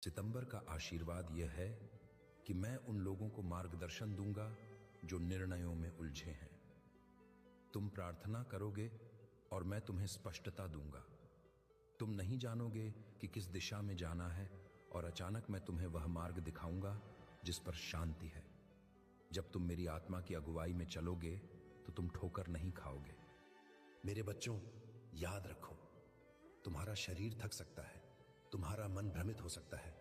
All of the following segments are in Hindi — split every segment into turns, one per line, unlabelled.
सितंबर का आशीर्वाद यह है कि मैं उन लोगों को मार्गदर्शन दूंगा जो निर्णयों में उलझे हैं। तुम प्रार्थना करोगे और मैं तुम्हें स्पष्टता दूंगा। तुम नहीं जानोगे कि किस दिशा में जाना है और अचानक मैं तुम्हें वह मार्ग दिखाऊंगा जिस पर शांति है। जब तुम मेरी आत्मा की अगुवाई में चलोगे तो तुम ठोकर नहीं खाओगे।
मेरे बच्चों, याद रखो, तुम्हारा शरीर थक सकता है, तुम्हारा मन भ्रमित हो सकता है,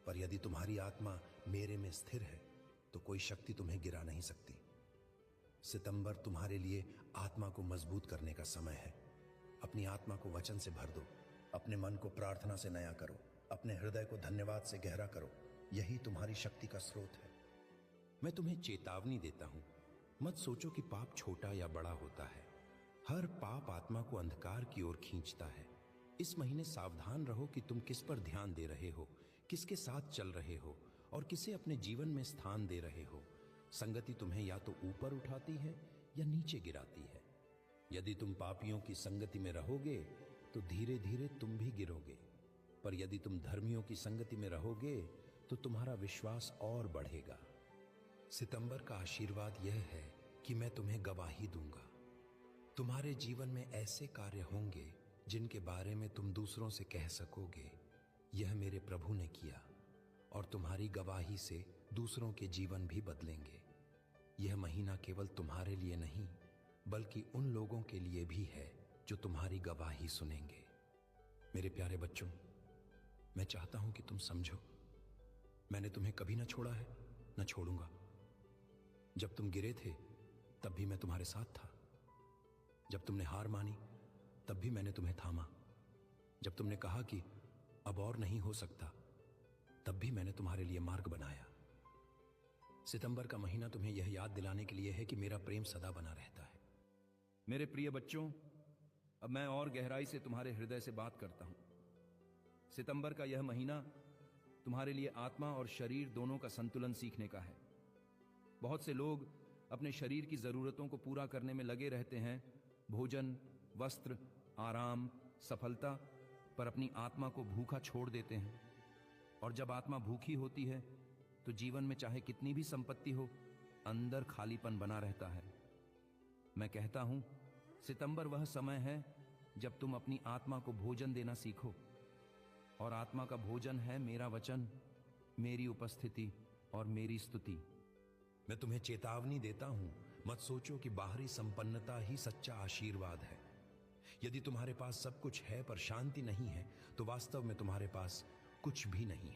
पर यदि तुम्हारी आत्मा मेरे में स्थिर है तो कोई शक्ति तुम्हें गिरा नहीं सकती। सितंबर तुम्हारे लिए आत्मा को मजबूत करने का समय है। अपनी आत्मा को वचन से भर दो, अपने मन को प्रार्थना से नया करो, अपने हृदय को धन्यवाद से गहरा करो। यही तुम्हारी शक्ति का स्रोत है।
मैं तुम्हें चेतावनी देता हूं, मत सोचो कि पाप छोटा या बड़ा होता है। हर पाप आत्मा को अंधकार की ओर खींचता है। इस महीने सावधान रहो कि तुम किस पर ध्यान दे रहे हो, किसके साथ चल रहे हो और किसे अपने जीवन में स्थान दे रहे हो। संगति तुम्हें या तो ऊपर उठाती है या नीचे गिराती है। यदि तुम पापियों की संगति में रहोगे तो धीरे धीरे तुम भी गिरोगे, पर यदि तुम धर्मियों की संगति में रहोगे तो तुम्हारा विश्वास और बढ़ेगा। सितंबर का आशीर्वाद यह है कि मैं तुम्हें गवाही दूंगा। तुम्हारे जीवन में ऐसे कार्य होंगे जिनके बारे में तुम दूसरों से कह सकोगे, यह मेरे प्रभु ने किया, और तुम्हारी गवाही से दूसरों के जीवन भी बदलेंगे। यह महीना केवल तुम्हारे लिए नहीं बल्कि उन लोगों के लिए भी है जो तुम्हारी गवाही सुनेंगे। मेरे प्यारे बच्चों, मैं चाहता हूं कि तुम समझो, मैंने तुम्हें कभी ना छोड़ा है, ना छोड़ूंगा। जब तुम गिरे थे तब भी मैं तुम्हारे साथ था। जब तुमने हार मानी तब भी मैंने तुम्हें थामा। जब तुमने कहा कि अब और नहीं हो सकता, तब भी मैंने तुम्हारे लिए मार्ग बनाया। सितंबर का महीना तुम्हें यह याद दिलाने के लिए है कि मेरा प्रेम सदा बना रहता है।
मेरे प्रिय बच्चों, अब मैं और गहराई से तुम्हारे हृदय से बात करता हूं। सितंबर का यह महीना तुम्हारे लिए आत्मा और शरीर दोनों का संतुलन सीखने का है। बहुत से लोग अपने शरीर की जरूरतों को पूरा करने में लगे रहते हैं, भोजन, वस्त्र, आराम, सफलता, पर अपनी आत्मा को भूखा छोड़ देते हैं। और जब आत्मा भूखी होती है तो जीवन में चाहे कितनी भी संपत्ति हो, अंदर खालीपन बना रहता है। मैं कहता हूं, सितंबर वह समय है जब तुम अपनी आत्मा को भोजन देना सीखो, और आत्मा का भोजन है मेरा वचन, मेरी उपस्थिति और मेरी स्तुति।
मैं तुम्हें चेतावनी देता हूं, मत सोचो कि बाहरी संपन्नता ही सच्चा आशीर्वाद है। यदि तुम्हारे पास सब कुछ है पर शांति नहीं है तो वास्तव में तुम्हारे पास कुछ भी नहीं है।